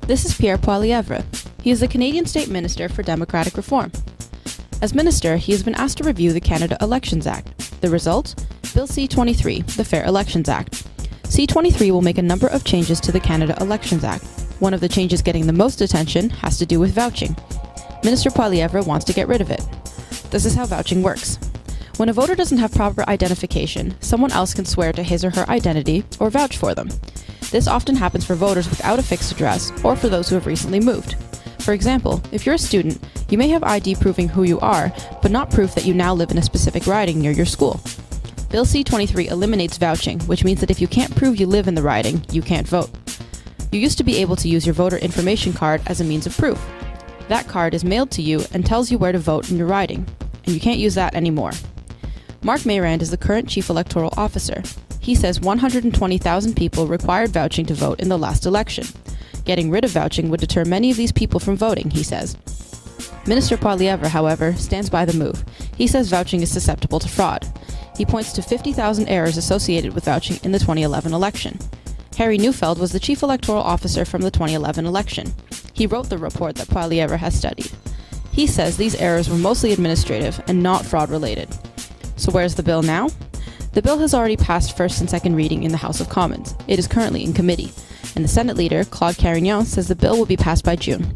This is Pierre Poilievre. He is the Canadian State Minister for Democratic Reform. As Minister, he has been asked to review the Canada Elections Act. The result? Bill C-23, the Fair Elections Act. C-23 will make a number of changes to the Canada Elections Act. One of the changes getting the most attention has to do with vouching. Minister Poilievre wants to get rid of it. This is how vouching works. When a voter doesn't have proper identification, someone else can swear to his or her identity or vouch for them. This often happens for voters without a fixed address or for those who have recently moved. For example, if you're a student, you may have ID proving who you are, but not proof that you now live in a specific riding near your school. Bill C-23 eliminates vouching, which means that if you can't prove you live in the riding, you can't vote. You used to be able to use your voter information card as a means of proof. That card is mailed to you and tells you where to vote in your riding, and you can't use that anymore. Mark Mayrand is the current Chief Electoral Officer. He says 120,000 people required vouching to vote in the last election. Getting rid of vouching would deter many of these people from voting, he says. Minister Poilievre, however, stands by the move. He says vouching is susceptible to fraud. He points to 50,000 errors associated with vouching in the 2011 election. Harry Neufeld was the Chief Electoral Officer from the 2011 election. He wrote the report that Poilievre has studied. He says these errors were mostly administrative and not fraud-related. So where's the bill now? The bill has already passed first and second reading in the House of Commons. It is currently in committee, and the Senate leader, Claude Carignan, says the bill will be passed by June.